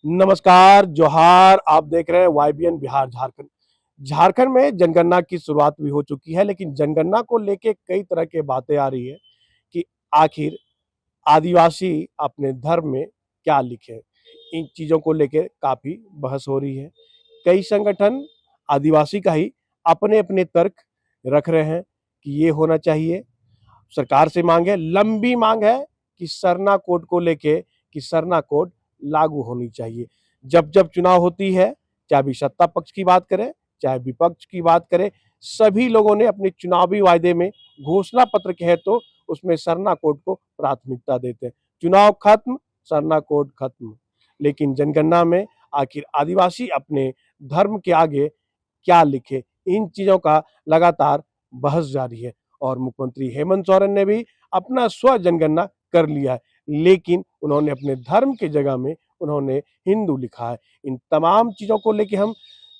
नमस्कार, जोहार। आप देख रहे हैं वाईबीएन बिहार झारखंड। झारखंड में जनगणना की शुरुआत भी हो चुकी है, लेकिन जनगणना को लेके कई तरह की बातें आ रही है कि आखिर आदिवासी अपने धर्म में क्या लिखे। इन चीज़ों को लेके काफ़ी बहस हो रही है। कई संगठन आदिवासी का ही अपने-अपने तर्क रख रहे हैं कि ये होना चाहिए। सरकार से मांग है, लंबी मांग है कि सरना कोड को लेके कि सरना कोड लागू होनी चाहिए। जब चुनाव होती है, चाहे भी सत्ता पक्ष की बात करें, चाहे विपक्ष की बात करें, सभी लोगों ने अपने चुनावी वायदे में घोषणा पत्र के है तो उसमें सरना कोड को प्राथमिकता देते हैं। चुनाव खत्म, सरना कोड खत्म। लेकिन जनगणना में आखिर आदिवासी अपने धर्म के आगे क्या लिखे, इन चीज़ों का लगातार बहस जारी है। और मुख्यमंत्री हेमंत सोरेन ने भी अपना स्व जनगणना कर लिया है, लेकिन उन्होंने अपने धर्म की जगह में उन्होंने हिंदू लिखा है। इन तमाम चीज़ों को लेके हम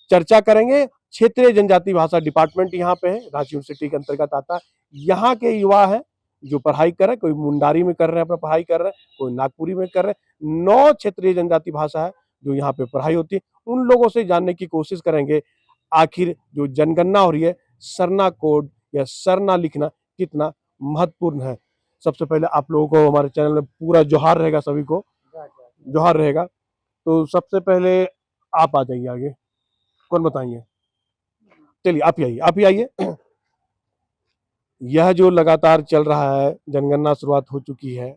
चर्चा करेंगे। क्षेत्रीय जनजाति भाषा डिपार्टमेंट यहाँ पे है, रांची यूनिवर्सिटी के अंतर्गत आता है। यहाँ के युवा है जो पढ़ाई कर रहे हैं, कोई मुंडारी में कर रहे हैं, अपना पढ़ाई कर रहे हैं, कोई नागपुरी में कर रहे हैं। 9 क्षेत्रीय जनजाति भाषा है जो यहाँ पे पढ़ाई होती है। उन लोगों से जानने की कोशिश करेंगे आखिर जो जनगणना हो रही है, सरना कोड या सरना लिखना कितना महत्वपूर्ण है। सबसे पहले आप लोगों को हमारे चैनल में पूरा जोहार रहेगा, सभी को जोहार रहेगा। तो सबसे पहले आप आ जाइए आगे। कौन बताएंगे? चलिए आप ही आइए। यह जो लगातार चल रहा है, जनगणना शुरुआत हो चुकी है।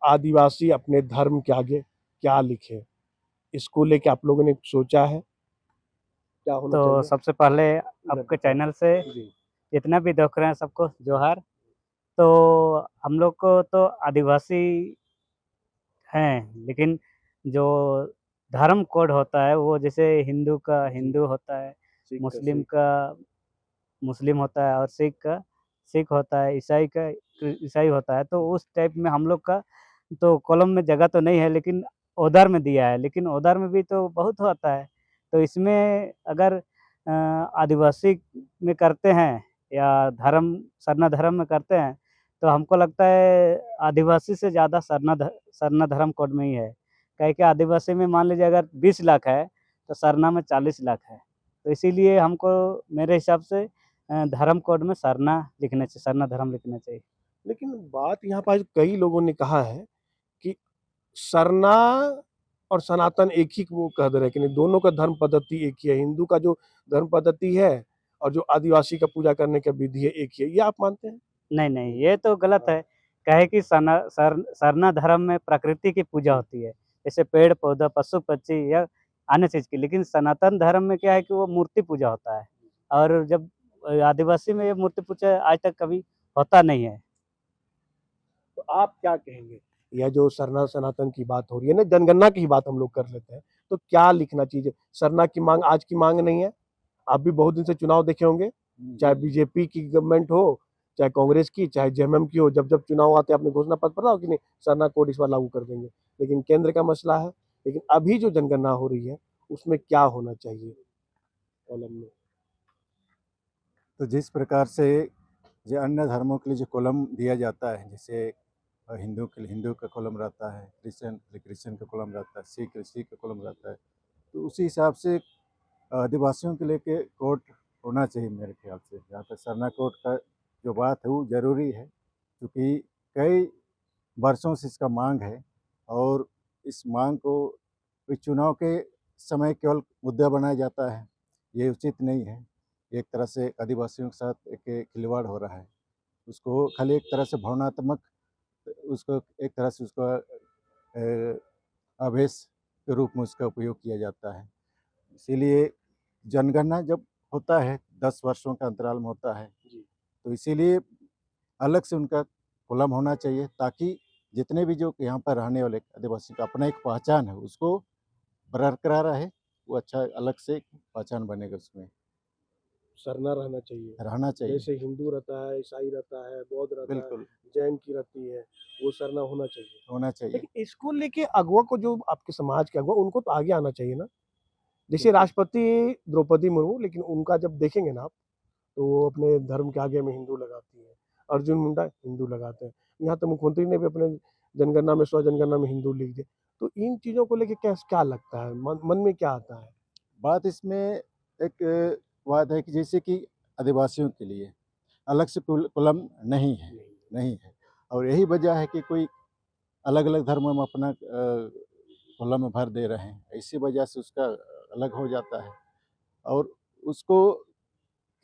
आदिवासी अपने धर्म के आगे क्या लिखे, इसको लेके आप लोगों ने सोचा है क्या होना तो चाहिए? सबसे पहले इधर आपके दिखाओ चैनल से जी। जितना भी देख रहे हैं सबको जोहार। तो हम लोग को तो आदिवासी हैं, लेकिन जो धर्म कोड होता है वो जैसे हिंदू का जी। हिंदू होता है, सिख का मुस्लिम सिख। का मुस्लिम होता है और सिख का सिख होता है, ईसाई का ईसाई होता है। तो उस टाइप में हम लोग का तो कॉलम में जगह तो नहीं है, लेकिन ओदर में दिया है। लेकिन ओदर में भी तो बहुत होता है। तो इसमें अगर आदिवासी में करते हैं या धर्म सरना धर्म में करते हैं, तो हमको लगता है आदिवासी से ज़्यादा सरना धर्म कोड में ही है। काहे कि आदिवासी में मान लीजिए अगर 20 लाख है, तो सरना में 40 लाख है। तो इसीलिए हमको मेरे हिसाब से धर्म कोड में सरना लिखना चाहिए, सरना धर्म लिखना चाहिए। लेकिन बात यहाँ पर कई लोगों ने कहा है कि सरना और सनातन एक ही वो कह दे रहे हैं कि नहीं, दोनों का धर्म पद्धति एक ही है। हिंदू का जो धर्म पद्धति है और जो आदिवासी का पूजा करने का विधि है एक ही है। ये आप मानते हैं? नहीं, नहीं, ये तो गलत है। काहे कि सरना धर्म में प्रकृति की पूजा जी। होती है, जैसे पेड़-पौधा, पशु-पक्षी या अन्य चीज़ की। लेकिन सनातन धर्म में क्या है कि वो मूर्ति पूजा होता है, और जब आदिवासी में ये मूर्ति पूजा आज तक कभी होता नहीं है। तो आप क्या कहेंगे? यह जो सरना सनातन की बात हो रही है ना, जनगणना की ही बात हम लोग कर लेते हैं। तो क्या लिखना चाहिए? सरना की माँग आज की माँग नहीं है। आप भी बहुत दिन से चुनाव देखे होंगे, चाहे बीजेपी की गवर्नमेंट हो, चाहे कांग्रेस की, चाहे जेएमएम की हो। जब चुनाव आते हैं आपने घोषणा पत्र पढ़ा हो कि नहीं, सरना कोड इस बार लागू कर देंगे। लेकिन केंद्र का मसला है। लेकिन अभी जो जनगणना हो रही है, उसमें क्या होना चाहिए कॉलम में? तो जिस प्रकार से जो अन्य धर्मों के लिए जो कॉलम दिया जाता है, जैसे हिंदू के लिए हिंदू का कॉलम रहता है, क्रिश्चियन के लिए क्रिश्चियन का कॉलम रहता है, सिख के लिए सिख का कॉलम रहता है। तो उसी हिसाब से आदिवासियों के लिए के कोड होना चाहिए मेरे ख्याल से। जहाँ तक सरना कोड का जो बात है वो ज़रूरी है, क्योंकि कई वर्षों से इसका मांग है, और इस मांग को कोई चुनाव के समय केवल मुद्दा बनाया जाता है, ये उचित नहीं है। एक तरह से आदिवासियों के साथ एक खिलवाड़ हो रहा है। उसको खाली एक तरह से भावनात्मक, उसको एक तरह से उसका आवेश के रूप में उसका उपयोग किया जाता है। इसीलिए जनगणना जब होता है 10 वर्षों का अंतराल में होता है, जी। तो इसीलिए अलग से उनका कॉलम होना चाहिए, ताकि जितने भी जो यहाँ पर रहने वाले आदिवासी का अपना एक पहचान है, उसको बरकरार रहे। वो अच्छा अलग से पहचान बनेगा, उसमें सरना रहना चाहिए। रहना चाहिए। जैसे हिंदू रहता है, ईसाई रहता है, बौद्ध रहता है, बिल्कुल, जैन की रहती है, वो सरना होना चाहिए। होना चाहिए। लेकिन इसको लेके अगुवा को, जो आपके समाज के अगुवा, उनको तो आगे आना चाहिए ना। जैसे बिल्कुल। राष्ट्रपति द्रौपदी मुर्मू, लेकिन उनका जब देखेंगे ना आप, तो वो अपने धर्म के आगे में हिंदू लगाती है। अर्जुन मुंडा हिंदू लगाते हैं। यहाँ तो मुख्यमंत्री ने भी अपने जनगणना में, स्व जनगणना में हिंदू लिख दिया। तो इन चीज़ों को लेके क्या लगता है? मन में क्या आता है? बात इसमें एक बात है कि जैसे कि आदिवासियों के लिए अलग से कोलम नहीं है और यही वजह है कि कोई अलग-अलग धर्म में अपना कोलम में भर दे रहे हैं। इसी वजह से उसका अलग हो जाता है और उसको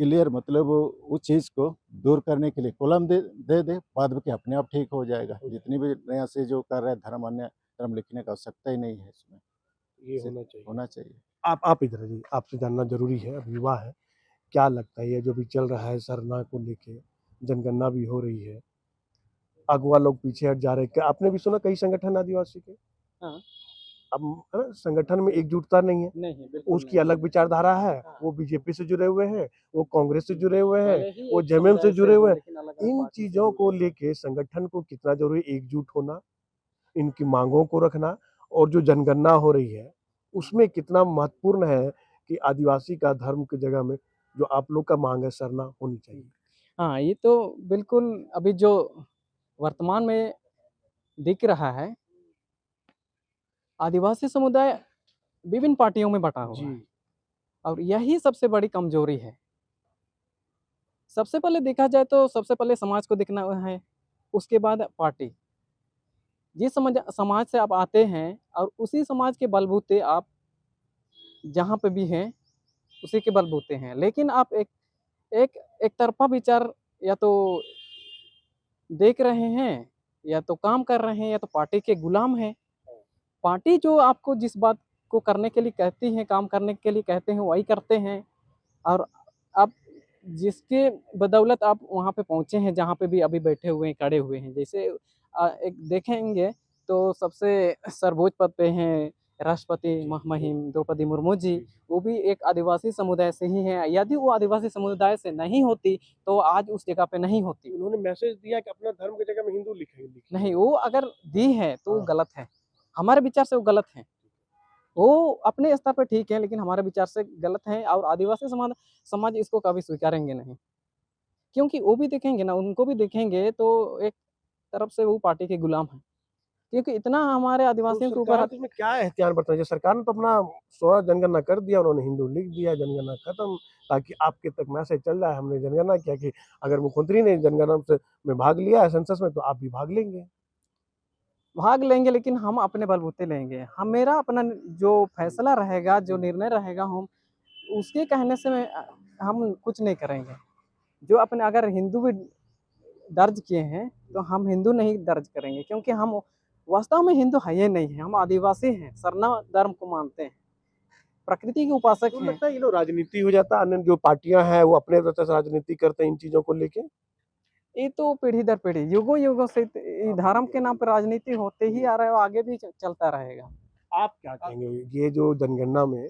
क्लियर मतलब उस चीज़ को दूर करने के लिए कोलम दे बाद में कि अपने आप ठीक हो जाएगा। जितनी भी नया से जो कर रहे हैं धर्म, अन्य धर्म लिखने का आवश्यकता ही नहीं है इसमें। ये सिर्फ होना चाहिए। होना चाहिए। आप इधर आइए, आपसे जानना ज़रूरी है, अब युवा है, क्या लगता है ये जो भी चल रहा है सरना को लेके, जनगणना भी हो रही है, अगुआ लोग पीछे हट जा रहे हैं, क्या आपने भी सुना कई संगठन आदिवासी के? हाँ। अब संगठन में एकजुटता नहीं है, नहीं, बिल्कुल उसकी नहीं। अलग विचारधारा है, हाँ। वो बीजेपी से जुड़े हुए हैं, वो कांग्रेस से जुड़े हुए हैं, भले ही वो एक जेएमएम से समुदाय जुड़े हुए हो, हैं। लेकिन अलग-अलग इन पार्टी से चीज़ों को जुड़े हैं। लेके संगठन को कितना ज़रूरी एकजुट होना, इनकी माँगों को रखना और जो जनगणना हो रही है, उसमें कितना महत्वपूर्ण है कि आदिवासी का धर्म की जगह में जो आप लोग का माँग है सरना होनी चाहिए। हाँ, ये तो बिल्कुल अभी जो वर्तमान में दिख रहा है, आदिवासी समुदाय विभिन्न पार्टियों में बँटा हुआ है और यही सबसे बड़ी कमज़ोरी है। सबसे पहले देखा जाए तो सबसे पहले समाज को देखना है, उसके बाद पार्टी। जिस समाज से आप आते हैं और उसी समाज के बलबूते आप जहाँ पे भी हैं, उसी के बलबूते हैं। लेकिन आप एक एक तरफ़ा विचार या तो देख रहे हैं, या तो काम कर रहे हैं, या तो पार्टी के गुलाम हैं। पार्टी जो आपको जिस बात को करने के लिए कहती है, काम करने के लिए कहते हैं, वही करते हैं और आप जिसके बदौलत आप वहाँ पे पहुँचे हैं, जहाँ पे भी अभी बैठे हुए हैं, खड़े हुए हैं। जैसे एक देखेंगे तो सबसे सर्वोच्च पद पे हैं राष्ट्रपति मुहिम द्रौपदी मुर्मू जी, वो भी एक आदिवासी समुदाय से ही हैं। यदि वो आदिवासी समुदाय से नहीं होती, तो आज उस जगह पे नहीं होती। उन्होंने मैसेज दिया कि अपना धर्म की जगह में हिंदू लिखेंगे। नहीं, वो अगर दी है तो वो हाँ। गलत है। हमारे विचार से वो गलत है। वो अपने स्तर पे ठीक है, लेकिन हमारे विचार से गलत है और आदिवासी समाज इसको कभी स्वीकारेंगे नहीं। क्योंकि वो भी देखेंगे ना, उनको भी देखेंगे तो एक तरफ से वो पार्टी के गुलाम हैं। क्योंकि इतना हमारे तो आदिवासियों के ऊपर सरकार तो इसमें क्या एहतियात बरतना चाहिए? सरकार ने तो अपना जनगणना कर दिया, उन्होंने हिंदू लिख दिया, जनगणना खत्म, ताकि आपके तक मैसेज चल जाए, हमने जनगणना किया कि अगर मुख्यमंत्री ने जनगणना में भाग लिया है सेंसस में, तो आप भी भाग लेंगे। भाग लेंगे, लेकिन हम अपने बलबूते लेंगे। हम मेरा अपना जो फैसला रहेगा, जो निर्णय रहेगा, हम उसके कहने से हम कुछ नहीं करेंगे। जो अपने अगर हिंदू भी दर्ज किए हैं, तो हम हिंदू नहीं दर्ज करेंगे, क्योंकि हम वास्तव में हिंदू है ही नहीं हैं, हम आदिवासी हैं, सरना धर्म को मानते हैं, प्रकृति के उपासक तो हैं। लगता है ये लोग राजनीति हो जाता है, अन्य जो पार्टियां हैं वो अपने तरह से राजनीति करते हैं इन चीजों को लेके। ये तो पीढ़ी दर पीढ़ी, युगों से ये धर्म के नाम पर राजनीति होते ही आ रहा है और आगे भी चलता रहेगा। आप क्या कहेंगे ये जो जनगणना में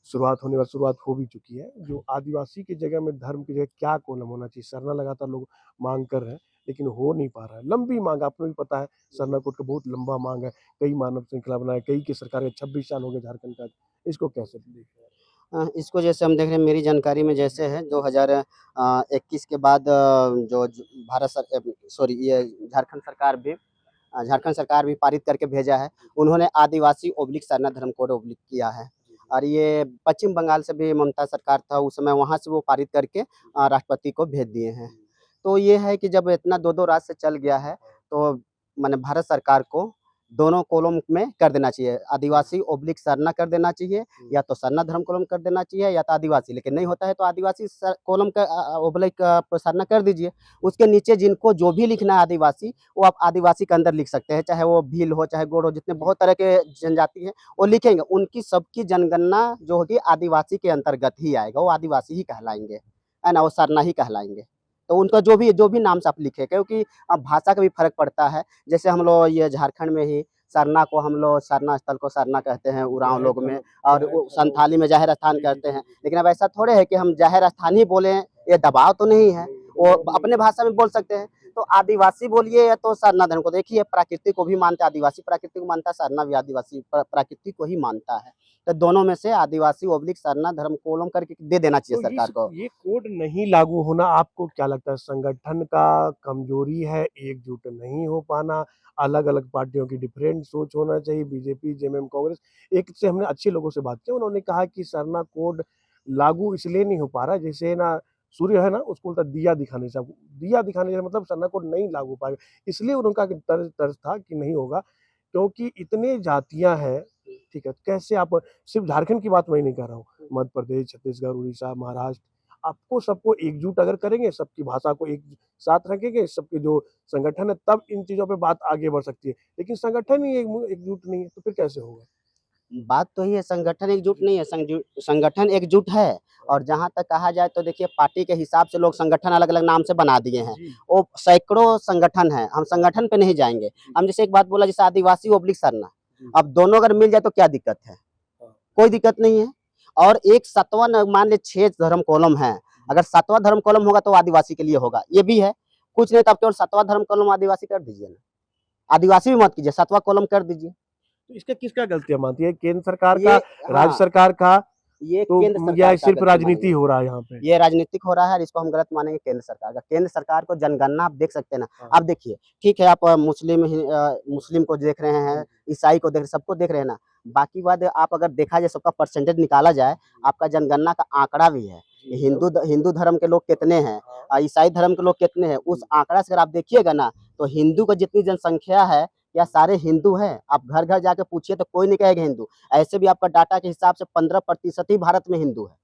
शुरुआत हो भी चुकी है, जो आदिवासी की जगह में धर्म की जगह क्या कॉलम होना चाहिए? सरना लगातार लोग मांग कर रहे हैं, लेकिन हो नहीं पा रहा है। लंबी मांग, आपको भी पता है सरना कोड का बहुत लंबा मांग है, कई मानव श्रृंखला बनाए, कई की सरकार के 26 साल हो गए झारखंड का, इसको कैसे देख रहे हैं? इसको जैसे हम देख रहे हैं, मेरी जानकारी में जैसे है 2021 के बाद जो ये झारखंड सरकार भी पारित करके भेजा है। उन्होंने आदिवासी ओब्लिक सरना धर्म कोड ओब्लिक किया है और ये पश्चिम बंगाल से भी ममता सरकार था उस समय, वहाँ से वो पारित करके राष्ट्रपति को भेज दिए हैं। तो ये है कि जब इतना 2-2 राज्य से चल गया है, तो माने भारत सरकार को दोनों कॉलम में कर देना चाहिए। आदिवासी ओब्लिक सरना कर देना चाहिए, या तो सरना धर्म कॉलम कर देना चाहिए या तो आदिवासी। लेकिन नहीं होता है तो आदिवासी कॉलम का ओब्लिक सरना कर दीजिए। उसके नीचे जिनको जो भी लिखना है आदिवासी, वो आप आदिवासी के अंदर लिख सकते हैं, चाहे वो भील हो, चाहे गोंड हो, जितने बहुत तरह के जनजाति हैं वो लिखेंगे। उनकी सबकी जनगणना जो होगी आदिवासी के अंतर्गत ही आएगा, वो आदिवासी ही कहलाएंगे, है ना, वो सरना ही कहलाएंगे। तो उनका जो भी नाम से आप लिखे, क्योंकि भाषा का भी फ़र्क पड़ता है। जैसे हम लोग ये झारखंड में ही सरना को हम लोग सरना स्थल को सरना कहते हैं उरांव लोग में, और वो संथाली में जाहिर स्थान कहते हैं। लेकिन अब ऐसा थोड़े है कि हम जाहिर स्थान ही बोलें, ये दबाव तो नहीं है, वो अपने भाषा में बोल सकते हैं। तो आदिवासी बोलिए या तो सरना धर्म को, देखिए प्रकृति को भी मानते हैं, आदिवासी प्रकृति को मानता है, सरना भी आदिवासी प्रकृति को ही मानता है। तो दोनों में से आदिवासी ओब्लिक सरना धर्म कोलम करके दे देना चाहिए तो सरकार को। ये कोड नहीं लागू होना आपको क्या लगता है, संगठन का कमजोरी है, एकजुट नहीं हो पाना, अलग-अलग पार्टियों की डिफरेंट सोच होना चाहिए, बीजेपी, जेएमएम, कांग्रेस? एक से हमने अच्छे लोगों से बात की, उन्होंने कहा कि सरना कोड लागू इसलिए नहीं हो पा रहा, जैसे ना सूर्य है ना, उसको उल्टा दिया दिखाने से, दिया दिखाने से मतलब सरना कोड नहीं लागू हो पाएगा। इसलिए उनका तर्ज था कि नहीं होगा, क्योंकि इतने जातियाँ हैं, ठीक है? कैसे आप, सिर्फ झारखंड की बात मैं नहीं कर रहा हूँ, मध्य प्रदेश, छत्तीसगढ़, उड़ीसा, महाराष्ट्र, आपको सबको एकजुट अगर करेंगे, सबकी भाषा को एक साथ रखेंगे, सबके जो संगठन है, तब इन चीज़ों पे बात आगे बढ़ सकती है। लेकिन संगठन ही एकजुट नहीं है, तो फिर कैसे होगा? बात तो ये है, संगठन एकजुट नहीं है, संगठन एकजुट है। और जहाँ तक कहा जाए तो देखिए पार्टी के हिसाब से लोग संगठन अलग-अलग नाम से बना दिए हैं। जी, वो सैकड़ों संगठन हैं, हम संगठन पे नहीं जाएँगे। हम जैसे एक बात बोला, जैसे आदिवासी ओब्लिक सरना, जी। अब दोनों अगर मिल जाए तो क्या दिक्कत है? हाँ। कोई दिक्कत नहीं है। और एक 7वां न मान लें 6 धर्म कॉलम है, अगर 7वां धर्म कॉलम होगा तो आदिवासी के लिए होगा, ये भी है। कुछ नहीं तो आप केवल 7वां धर्म कॉलम आदिवासी कर दीजिए ना। आदिवासी भी मत कीजिए, 7वां कॉलम कर दीजिए। तो इसका किसका गलतियाँ मानती है? केंद्र सरकार ये का, राज्य हाँ, सरकार का, ये केंद्र तो या सरकार का सिर्फ गलती राजनीति मानेंगे। हो रहा है यहाँ पे? ये राजनीतिक हो रहा है और इसको हम गलत मानेंगे केंद्र सरकार का। केंद्र सरकार को जनगणना आप देख सकते हैं ना। हाँ। आप देखिए, ठीक है आप मुस्लिम को देख रहे हैं, ईसाई को देख रहे हैं, सबको देख रहे हैं ना। बाकी बात आप अगर देखा जाए, सबका परसेंटेज निकाला जाए, आपका जनगणना का आंकड़ा भी है। जी, हिंदू धर्म के लोग कितने हैं, ईसाई धर्म के लोग कितने हैं, उस आंकड़ा से अगर आप देखिएगा ना, तो हिंदू का जितनी जनसंख्या है, क्या सारे हिंदू हैं? आप घर-घर जाके पूछिए तो कोई नहीं कहेगा हिंदू। ऐसे भी आपका डाटा के हिसाब से 15% ही भारत में हिंदू है।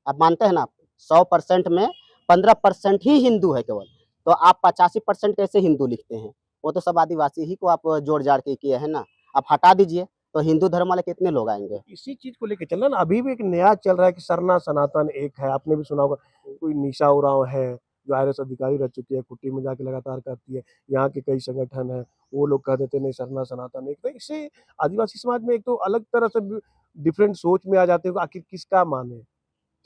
आप मानते हैं ना? 100% में 15% ही हिंदू है केवल। तो आप 85% कैसे हिंदू लिखते हैं? वो तो सब आदिवासी ही को आप जोड़-जाड़ के किए हैं ना। आप हटा दीजिए, तो हिंदू धर्म वाले कितने लोग आएँगे? इसी चीज़ को लेके चलना ना, अभी भी एक नया चल रहा है कि सरना सनातन एक है, आपने भी सुना होगा, कोई निशा उरांव है, जो आईएएस अधिकारी रह चुकी है, कुट्टी में जाके लगातार करती है, यहाँ के कई संगठन हैं, वो लोग कह देते हैं नहीं सरना सनातन एक, तो इससे आदिवासी समाज में एक तो अलग तरह से डिफरेंट सोच में आ जाते हो, आखिर किसका माने?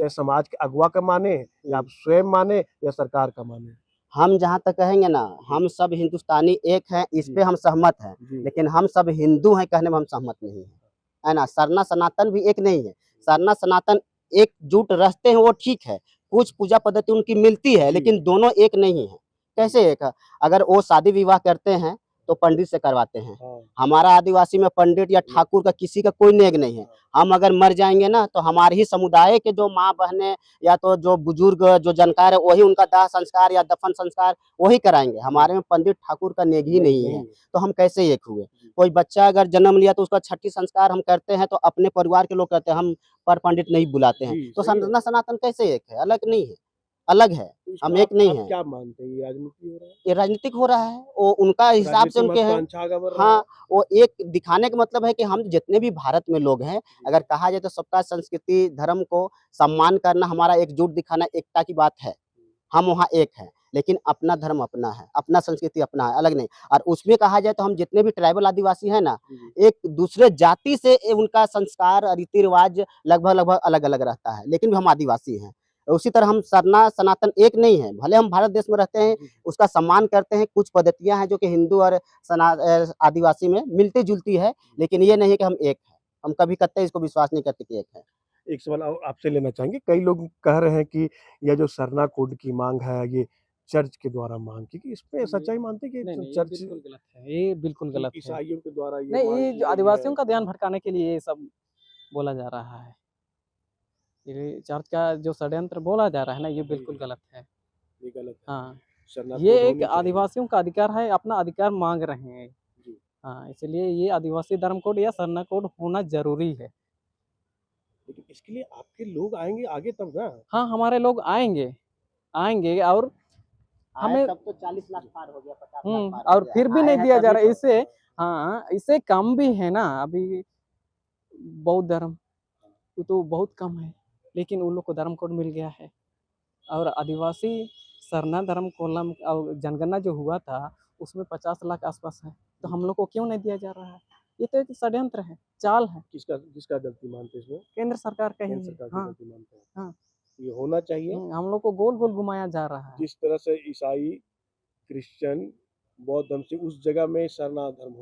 चाहे समाज के अगुवा का माने, या आप स्वयं माने, या सरकार का माने? हम जहाँ तक कहेंगे ना, हम सब हिंदुस्तानी एक हैं, इस पे हम सहमत हैं। जी। लेकिन हम सब हिंदू हैं कहने में हम सहमत नहीं हैं। है ना? सरना सनातन भी एक नहीं है। सरना सनातन एकजुट रहते हैं वो ठीक है। कुछ पूजा पद्धति उनकी मिलती है, जी। लेकिन दोनों एक नहीं है। कैसे एक है? अगर वो शादी विवाह करते हैं, तो पंडित से करवाते हैं। हाँ। हमारा आदिवासी में पंडित या ठाकुर का किसी का कोई नेग नहीं है। हम अगर मर जाएँगे ना, तो हमारे ही समुदाय के जो माँ-बहनें या तो जो बुजुर्ग जो जानकार है, वही उनका दाह संस्कार या दफन संस्कार वही कराएँगे। हमारे में पंडित ठाकुर का नेग ही नहीं है, तो हम कैसे एक हुए? कोई बच्चा अगर जन्म लिया तो उसका छठी संस्कार हम करते हैं, तो अपने परिवार के लोग करते हैं, हम पर पंडित नहीं बुलाते हैं। जी, तो सही है। सरना सनातन कैसे एक है? अलग नहीं है, अलग है, तो इसको हम एक नहीं आप हैं। क्या मानते हैं, ये राजनीति हो रहा है? ये राजनीतिक हो रहा है, वो उनका हिसाब से राजनीति उनके हैं। महत्वाकांक्षा आगे बढ़ रहा है? हाँ, वो एक दिखाने का मतलब है कि हम जितने भी भारत में लोग हैं, अगर कहा जाए तो सबका संस्कृति, धर्म को सम्मान करना, हमारा एकजुट दिखाना, एकता की बात है। हम वहाँ एक हैं, लेकिन अपना धर्म अपना है, अपना संस्कृति अपना है, अलग नहीं। और उसमें कहा जाए तो हम जितने भी ट्राइबल आदिवासी हैं ना, एक दूसरे जाति से उनका संस्कार, रीति-रिवाज लगभग-लगभग अलग-अलग रहता है, लेकिन भी हम आदिवासी हैं। उसी तरह हम सरना सनातन एक नहीं है, भले हम भारत देश में रहते हैं, उसका सम्मान करते हैं, कुछ पद्धतियाँ हैं जो कि हिंदू और आदिवासी में मिलती-जुलती है, लेकिन ये नहीं है कि हम एक हैं। हम कभी कतई इसको विश्वास नहीं करते कि एक है। एक सवाल और आपसे लेना चाहेंगे, कई लोग कह रहे हैं कि यह जो सरना कोड की मांग है, ये चर्च के द्वारा मांग की, कि इसमें सच्चाई मानते हैं नहीं, कि नहीं, ये चर्च बिल्कुल गलत है। ये बिल्कुल गलत है। ईसाइयों के द्वारा ये नहीं, मांग ये की जो गई है? आदिवासियों का ध्यान भटकाने के लिए ये सब बोला जा रहा है। ये चर्च का जो षड्यंत्र बोला जा रहा है ना, ये बिल्कुल गलत है। ये गलत है, हाँ, सरना ये कोड एक होनी चाहिए। आदिवासियों का अधिकार है, अपना अधिकार माँग रहे हैं। जी। हाँ, इसलिए ये आदिवासी धर्म कोड या सरना कोड होना ज़रूरी है। लेकिन इसके लिए आपके लोग आएँगे आगे तब ना? हाँ, हमारे लोग आएँगे और आए हमें तब तो 40 लाख पार हो गया, 50 लाख पार हो और गया। फिर भी आए नहीं हैं दिया जा तभी रहा है। तो। इससे हाँ, इससे कम भी है ना अभी बौद्ध धर्म, वो तो बहुत कम है, लेकिन उन लोग को धर्म कोड मिल गया है। और आदिवासी सरना धर्म कोलम और जनगणना जो हुआ था, उसमें 50 लाख आस-पास है, तो हम लोग को क्यों नहीं दिया जा रहा है? ये तो एक षड्यंत्र है, चाल है, किसका किसका गलती मानते हैं इसमें? केंद्र सरकार का ही केंद्र है। सरकार की हाँ, गलती मानते हैं। हाँ। ये होना चाहिए। हम लोग को गोल-गोल घुमाया जा रहा है। जिस तरह से ईसाई क्रिश्चियन, बौद्ध धर्म से उस जगह में सरना धर्म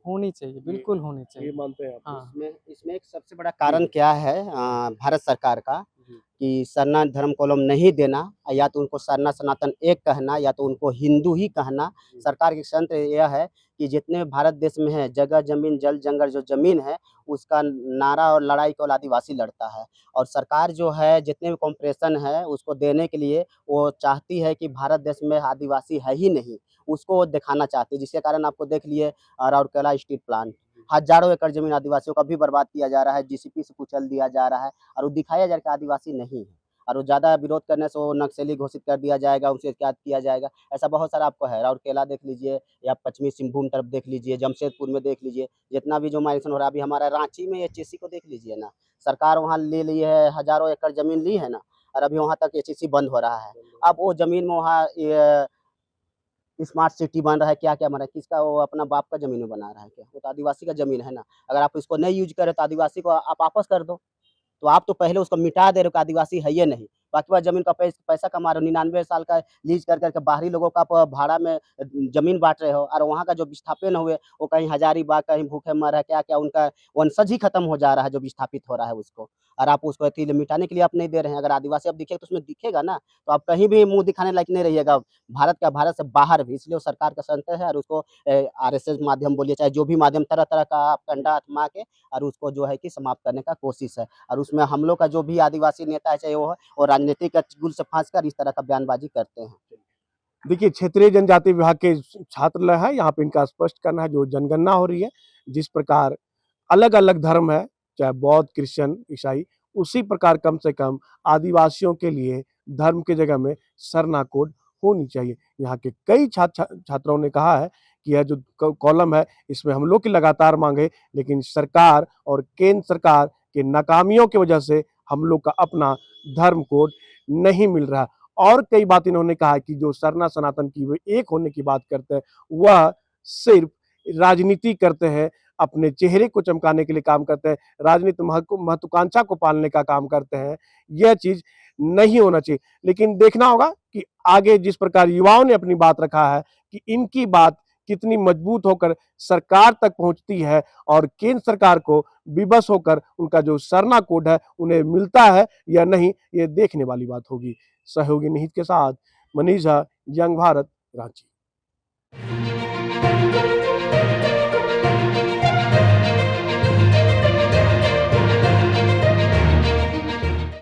होनी चाहिए। बिल्कुल होनी ये चाहिए। मानते हैं आप? हाँ। इसमें इसमें एक सबसे बड़ा कारण क्या है भारत सरकार का जी। कि सरना धर्म कॉलम नहीं देना, या तो उनको सरना सनातन एक कहना, या तो उनको हिंदू ही कहना। जी। सरकार की तंत्र यह है कि जितने भारत देश में है जगह जमीन जल जंगल जो जमीन है उसका नारा और लड़ाई केवल आदिवासी लड़ता है। और सरकार जो है जितने भी कॉम्प्रेशन है उसको देने के लिए वो चाहती है कि भारत देश में आदिवासी है ही नहीं, उसको वो दिखाना चाहती है। जिसके कारण आपको देख लिए राउरकेला स्टील प्लांट, हजारों एकड़ जमीन आदिवासियों का भी बर्बाद किया जा रहा है, जीसीपी से कुचल दिया जा रहा है और वो दिखाया जा रहा है कि आदिवासी नहीं है। और वो ज़्यादा विरोध करने से वो नक्सली घोषित कर दिया जाएगा, उनसे क्या किया जाएगा। ऐसा बहुत सारा आपको है, राउरकेला देख लीजिए या पश्चिमी सिंहभूम तरफ देख लीजिए, जमशेदपुर में देख लीजिए, जितना भी जो माइग्रेशन हो रहा है। अभी हमारा रांची में एचईसी को देख लीजिए ना, सरकार वहाँ ले ली है, हजारों एकड़ जमीन ली है ना, और अभी वहाँ तक एचईसी बंद हो रहा है। अब वो जमीन में वहाँ स्मार्ट सिटी बन रहा है, क्या-क्या बन रहा है, किसका वो अपना बाप का ज़मीन में बना रहा है क्या? वो तो आदिवासी का ज़मीन है ना। अगर आप इसको नहीं यूज़ कर रहे तो आदिवासी को आप वापस कर दो। तो आप तो पहले उसको मिटा दे रहे हो कि आदिवासी है ये नहीं। बाकी बात ज़मीन का पैसा कमा रहे हो, 99 साल का लीज़ कर के बाहरी लोगों का आप भाड़ा में ज़मीन बाँट रहे हो, और वहाँ का जो विस्थापन हुए वो कहीं हज़ारीबाग, कहीं भूखे मर रहा है, क्या-क्या उनका वंशज ही खत्म हो जा रहा है जो विस्थापित हो रहा है उसको। और आप उसको अथी मिटाने के लिए आप नहीं दे रहे हैं। अगर आदिवासी अब दिखेगा तो उसमें दिखेगा ना, तो आप कहीं भी मुँह दिखाने लायक नहीं रहिएगा, भारत से बाहर भी। इसलिए वो सरकार का संतय है और उसको आरएसएस माध्यम बोलिए, चाहे जो भी माध्यम, तरह-तरह का आप कंडा आजमा के और उसको जो है कि समाप्त करने का कोशिश है। और उसमें हम लोग का जो भी आदिवासी नेता है, चाहे वो राजनीतिक चुगल से फँस कर इस तरह का बयानबाज़ी करते हैं। देखिए, क्षेत्रीय जनजाति विभाग के छात्र हैं, यहाँ पे इनका स्पष्ट करना है जो जनगणना हो रही है, जिस प्रकार अलग-अलग धर्म है, चाहे बौद्ध, क्रिश्चियन, ईसाई, उसी प्रकार कम से कम आदिवासियों के लिए धर्म की जगह में सरना कोड होनी चाहिए। यहाँ के कई छात्रों ने कहा है कि यह जो कॉलम है, इसमें हम लोग की लगातार मांग है, लेकिन सरकार और केंद्र सरकार के नाकामियों की वजह से हम लोग का अपना धर्म कोड नहीं मिल रहा। और कई बात इन्होंने कहा कि जो सरना सनातन की वे एक होने की बात करते हैं, वह सिर्फ राजनीति करते हैं, अपने चेहरे को चमकाने के लिए काम करते हैं, राजनीति महत्वाकांक्षा को पालने का काम करते हैं। यह चीज़ नहीं होना चाहिए। लेकिन देखना होगा कि आगे जिस प्रकार युवाओं ने अपनी बात रखा है कि इनकी बात कितनी मजबूत होकर सरकार तक पहुँचती है और केंद्र सरकार को विवश होकर उनका जो सरना कोड है, उन्हें मिलता है या नहीं, ये देखने वाली बात होगी। सहयोगी निहित के साथ मनीष झा, यंग भारत, रांची।